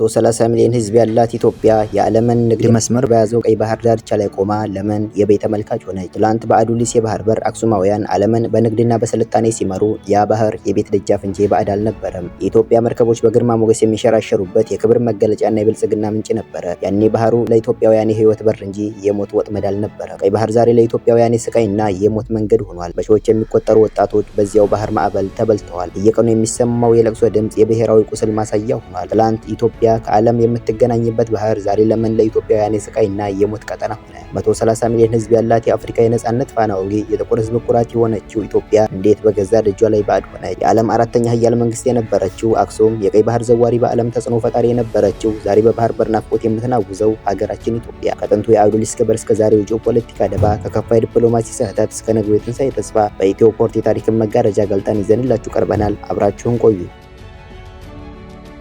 130 ሚሊዮን ህዝብ ያላት ኢትዮጵያ የዓለምን ንግድ መስመር በያዘው ቀይ ባህር ዳርቻ ላይ ቆማ ለምን የቤት ተመልካች ሆነች? ትላንት በአዱሊስ የባህር በር አክሱማውያን ዓለምን በንግድና በስልጣኔ ሲመሩ ያ ባህር የቤት ደጃፍ እንጂ ባዕድ አልነበረም። የኢትዮጵያ መርከቦች በግርማ ሞገስ የሚሸራሸሩበት የክብር መገለጫና የብልጽግና ምንጭ ነበረ። ያኔ ባህሩ ለኢትዮጵያውያን የህይወት በር እንጂ የሞት ወጥመድ አልነበረም። ቀይ ባህር ዛሬ ለኢትዮጵያውያን የስቃይና የሞት መንገድ ሆኗል። በሺዎች የሚቆጠሩ ወጣቶች በዚያው ባህር ማዕበል ተበልተዋል። በየቀኑ የሚሰማው የለቅሶ ድምፅ የብሔራዊ ቁስል ማሳያ ሆኗል። ትላንት ኢትዮጵያ ከዓለም የምትገናኝበት ባህር ዛሬ ለምን ለኢትዮጵያውያን የስቃይና የሞት ቀጠና ሆነ? 130 ሚሊዮን ህዝብ ያላት የአፍሪካ የነጻነት ፋና ወጊ የጥቁር ህዝብ ኩራት የሆነችው ኢትዮጵያ እንዴት በገዛ ደጇ ላይ ባዕድ ሆነች? የዓለም አራተኛ ኃያል መንግስት የነበረችው አክሱም፣ የቀይ ባህር ዘዋሪ በዓለም ተጽዕኖ ፈጣሪ የነበረችው ዛሬ በባህር በር ናፍቆት የምትናውዘው ሀገራችን ኢትዮጵያ ከጥንቱ የአዱሊስ ክብር እስከ ዛሬው ጂኦፖለቲካ ደባ፣ ከከፋ የዲፕሎማሲ ስህተት እስከ ነገው የትንሣኤ ተስፋ በኢትዮ ፖርት የታሪክን መጋረጃ ገልጠን ይዘንላችሁ ቀርበናል። አብራችሁን ቆዩ።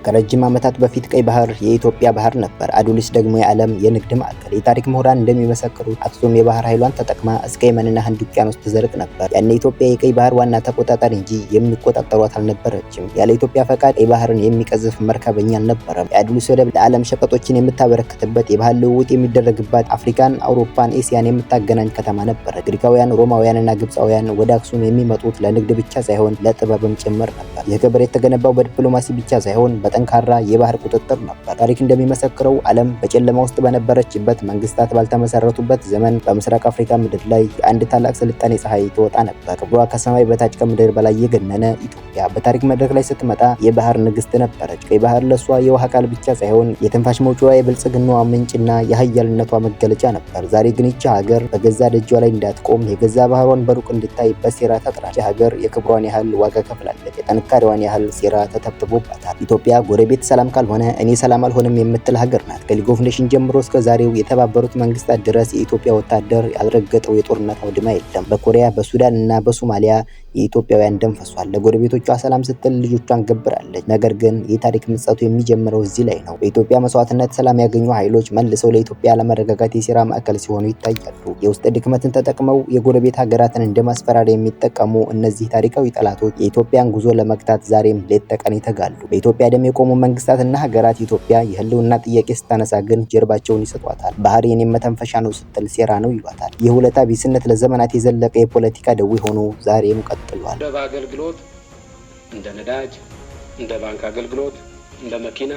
ከረጅም ዓመታት በፊት ቀይ ባህር የኢትዮጵያ ባህር ነበር። አዱሊስ ደግሞ የዓለም የንግድ ማዕከል። የታሪክ ምሁራን እንደሚመሰክሩት አክሱም የባህር ኃይሏን ተጠቅማ እስከ የመንና ህንድ ውቅያኖስ ትዘልቅ ነበር። ያኔ ኢትዮጵያ የቀይ ባህር ዋና ተቆጣጣሪ እንጂ የሚቆጣጠሯት አልነበረችም። ያለ ኢትዮጵያ ፈቃድ ቀይ ባህርን የሚቀዝፍ መርከበኛ አልነበረም። የአዱሊስ ወደብ ለዓለም ሸቀጦችን የምታበረክትበት፣ የባህል ልውውጥ የሚደረግባት፣ አፍሪካን፣ አውሮፓን፣ ኤሲያን የምታገናኝ ከተማ ነበረ። ግሪካውያን፣ ሮማውያንና ግብፃውያን ወደ አክሱም የሚመጡት ለንግድ ብቻ ሳይሆን ለጥበብም ጭምር ነበር። ይህ ክብር የተገነባው በዲፕሎማሲ ብቻ ሳይሆን ጠንካራ የባህር ቁጥጥር ነበር። ታሪክ እንደሚመሰክረው ዓለም በጨለማ ውስጥ በነበረችበት፣ መንግስታት ባልተመሰረቱበት ዘመን በምስራቅ አፍሪካ ምድር ላይ የአንድ ታላቅ ስልጣኔ ፀሐይ ትወጣ ነበር። ክብሯ ከሰማይ በታች ከምድር በላይ የገነነ ኢትዮጵያ በታሪክ መድረክ ላይ ስትመጣ የባህር ንግስት ነበረች። ቀይ ባህር ለሷ የውሃ አካል ብቻ ሳይሆን የትንፋሽ መውጫዋ፣ የብልጽግናዋ ምንጭና የሀያልነቷ መገለጫ ነበር። ዛሬ ግን ይህች ሀገር በገዛ ደጇ ላይ እንዳትቆም የገዛ ባህሯን በሩቅ እንድታይ በሴራ ተጥራች። ሀገር የክብሯን ያህል ዋጋ ከፍላለች። የጥንካሬዋን ያህል ሴራ ተተብትቦባታል። ኢትዮጵያ ጎረቤት ሰላም ካልሆነ እኔ ሰላም አልሆንም የምትል ሀገር ናት። ከሊግ ኦፍ ኔሽን ጀምሮ እስከ ዛሬው የተባበሩት መንግስታት ድረስ የኢትዮጵያ ወታደር ያልረገጠው የጦርነት አውድማ የለም። በኮሪያ፣ በሱዳን እና በሶማሊያ የኢትዮጵያውያን ደም ፈሷል። ለጎረቤቶቿ ሰላም ስትል ልጆቿን ገብራለች። ነገር ግን የታሪክ ምጸቱ የሚጀምረው እዚህ ላይ ነው። በኢትዮጵያ መስዋዕትነት ሰላም ያገኙ ኃይሎች መልሰው ለኢትዮጵያ ለመረጋጋት የሴራ ማዕከል ሲሆኑ ይታያሉ። የውስጥ ድክመትን ተጠቅመው የጎረቤት ሀገራትን እንደ ማስፈራሪያ የሚጠቀሙ እነዚህ ታሪካዊ ጠላቶች የኢትዮጵያን ጉዞ ለመግታት ዛሬም ሌት ተቀን ይተጋሉ። በኢትዮጵያ ደም የቆሙ መንግስታትና ሀገራት ኢትዮጵያ የህልውና ጥያቄ ስታነሳ ግን ጀርባቸውን ይሰጧታል። ባህር የኔም መተንፈሻ ነው ስትል ሴራ ነው ይሏታል። ይህ ውለታ ቢስነት ለዘመናት የዘለቀ የፖለቲካ ደዌ ሆኖ ዛሬም ቀጥሏል። እንደ አገልግሎት፣ እንደ ነዳጅ፣ እንደ ባንክ አገልግሎት፣ እንደ መኪና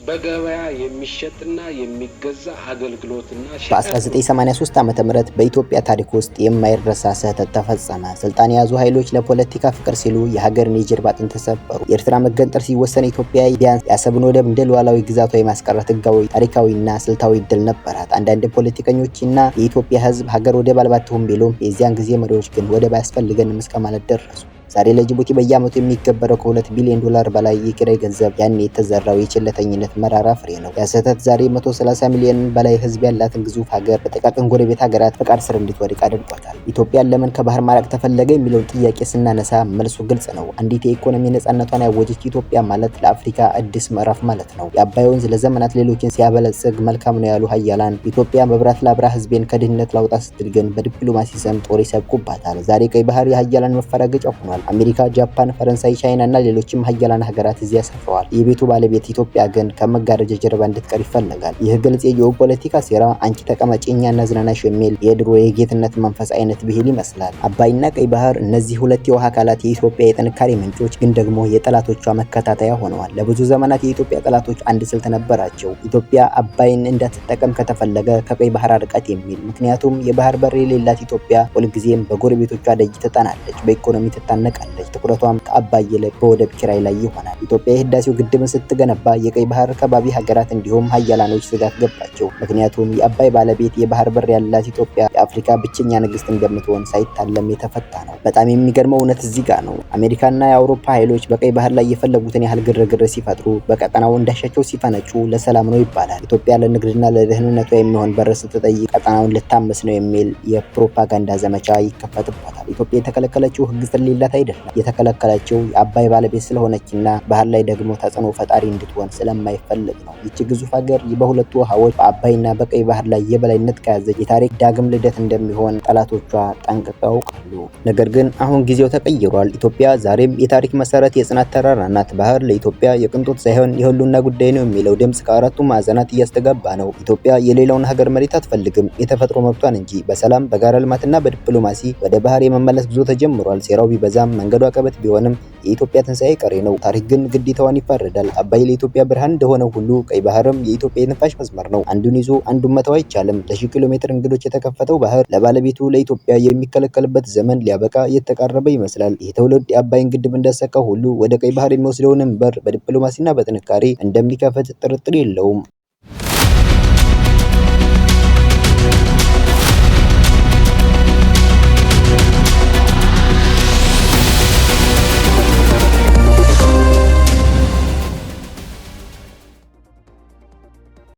በገበያ የሚሸጥና የሚገዛ አገልግሎትና በ1983 ዓ.ም በኢትዮጵያ ታሪክ ውስጥ የማይረሳ ስህተት ተፈጸመ። ስልጣን የያዙ ኃይሎች ለፖለቲካ ፍቅር ሲሉ የሀገርን የጀርባ አጥንት ተሰበሩ። የኤርትራ መገንጠል ሲወሰን ኢትዮጵያ ቢያንስ የአሰብን ወደብ እንደ ሉዓላዊ ግዛቷ የማስቀረት ህጋዊ፣ ታሪካዊና ስልታዊ እድል ነበራት። አንዳንድ ፖለቲከኞችና የኢትዮጵያ ህዝብ ሀገር ወደብ አልባ ትሁን ቢሉም የዚያን ጊዜ መሪዎች ግን ወደብ አያስፈልገንም እስከ ማለት ደረሱ። ዛሬ ለጅቡቲ በየዓመቱ የሚገበረው ከ2 ቢሊዮን ዶላር በላይ የኪራይ ገንዘብ ያኔ የተዘራው የቸለተኝነት መራራ ፍሬ ነው። ያሰተት ዛሬ 130 ሚሊዮን በላይ ህዝብ ያላትን ግዙፍ ሀገር በጥቃቅን ጎረቤት ሀገራት ፈቃድ ስር እንድትወድቅ አድርጓታል። ኢትዮጵያን ለምን ከባህር ማራቅ ተፈለገ የሚለውን ጥያቄ ስናነሳ መልሱ ግልጽ ነው። አንዲት የኢኮኖሚ ነጻነቷን ያወጀች ኢትዮጵያ ማለት ለአፍሪካ አዲስ ምዕራፍ ማለት ነው። የአባይ ወንዝ ለዘመናት ሌሎችን ሲያበለጽግ መልካም ነው ያሉ ሀያላን ኢትዮጵያ መብራት ላብራ ህዝቤን ከድህነት ላውጣ ስትል ግን በዲፕሎማሲ ስም ጦር ይሰብቁባታል። ዛሬ ቀይ ባህር የሀያላን መፈራገጫ ሆኗል። አሜሪካ፣ ጃፓን፣ ፈረንሳይ፣ ቻይና እና ሌሎችም ሀያላን ሀገራት እዚያ ሰፍረዋል። የቤቱ ባለቤት ኢትዮጵያ ግን ከመጋረጃ ጀርባ እንድትቀር ይፈልጋል። ይህ ግልጽ የጂኦፖለቲካ ሴራ አንቺ ተቀመጪ እኛ እናዝናናሽ የሚል የድሮ የጌትነት መንፈስ አይነት ብሂል ይመስላል። አባይና ቀይ ባህር እነዚህ ሁለት የውሃ አካላት የኢትዮጵያ የጥንካሬ ምንጮች ግን ደግሞ የጠላቶቿ መከታተያ ሆነዋል። ለብዙ ዘመናት የኢትዮጵያ ጠላቶች አንድ ስልት ነበራቸው። ኢትዮጵያ አባይን እንዳትጠቀም ከተፈለገ ከቀይ ባህር ርቀት የሚል። ምክንያቱም የባህር በር የሌላት ኢትዮጵያ ሁልጊዜም በጎረቤቶቿ ደጅ ትጠናለች፣ በኢኮኖሚ ትታነቃለች። ትኩረቷም ከአባይ ይልቅ በወደብ ኪራይ ላይ ይሆናል። ኢትዮጵያ የህዳሴው ግድብን ስትገነባ የቀይ ባህር ከባቢ ሀገራት እንዲሁም ሀያላኖች ስጋት ገባቸው። ምክንያቱም የአባይ ባለቤት የባህር በር ያላት ኢትዮጵያ የአፍሪካ ብቸኛ ንግስት እንደምትሆን ሳይታለም የተፈታ ነው። በጣም የሚገርመው እውነት እዚህ ጋር ነው። አሜሪካና የአውሮፓ ኃይሎች በቀይ ባህር ላይ የፈለጉትን ያህል ግርግር ሲፈጥሩ፣ በቀጠናው እንዳሻቸው ሲፈነጩ ለሰላም ነው ይባላል። ኢትዮጵያ ለንግድና ለደህንነቷ የሚሆን በር ስትጠይቅ ቀጠናውን ልታመስ ነው የሚል የፕሮፓጋንዳ ዘመቻ ይከፈትባታል። ኢትዮጵያ የተከለከለችው ህግ ስለሌላት ምክንያት አይደለም። የተከለከለችው የአባይ ባለቤት ስለሆነችና ባህር ላይ ደግሞ ተጽዕኖ ፈጣሪ እንድትሆን ስለማይፈልግ ነው። ይቺ ግዙፍ ሀገር በሁለቱ ውሃዎች በአባይና በቀይ ባህር ላይ የበላይነት ከያዘች የታሪክ ዳግም ልደት እንደሚሆን ጠላቶቿ ጠንቅቀው ያውቃሉ። ነገር ግን አሁን ጊዜው ተቀይሯል። ኢትዮጵያ ዛሬም የታሪክ መሰረት የጽናት ተራራ ናት። ባህር ለኢትዮጵያ የቅንጦት ሳይሆን የህልውና ጉዳይ ነው የሚለው ድምጽ ከአራቱ ማዕዘናት እያስተጋባ ነው። ኢትዮጵያ የሌላውን ሀገር መሬት አትፈልግም፣ የተፈጥሮ መብቷን እንጂ። በሰላም በጋራ ልማትና በዲፕሎማሲ ወደ ባህር የመመለስ ጉዞ ተጀምሯል። ሴራው ቢበዛም መንገዱ አቀበት ቢሆንም የኢትዮጵያ ትንሣኤ ቀሪ ነው። ታሪክ ግን ግዴታዋን ይፋረዳል። አባይ ለኢትዮጵያ ብርሃን እንደሆነ ሁሉ ቀይ ባህርም የኢትዮጵያ የትንፋሽ መስመር ነው። አንዱን ይዞ አንዱን መተው አይቻልም። ለሺህ ኪሎ ሜትር እንግዶች የተከፈተው ባህር ለባለቤቱ ለኢትዮጵያ የሚከለከልበት ዘመን ሊያበቃ እየተቃረበ ይመስላል። ይህ ትውልድ የአባይን ግድብ እንዳሰቀው ሁሉ ወደ ቀይ ባህር የሚወስደውንም በር በዲፕሎማሲና በጥንካሬ እንደሚከፍት ጥርጥር የለውም።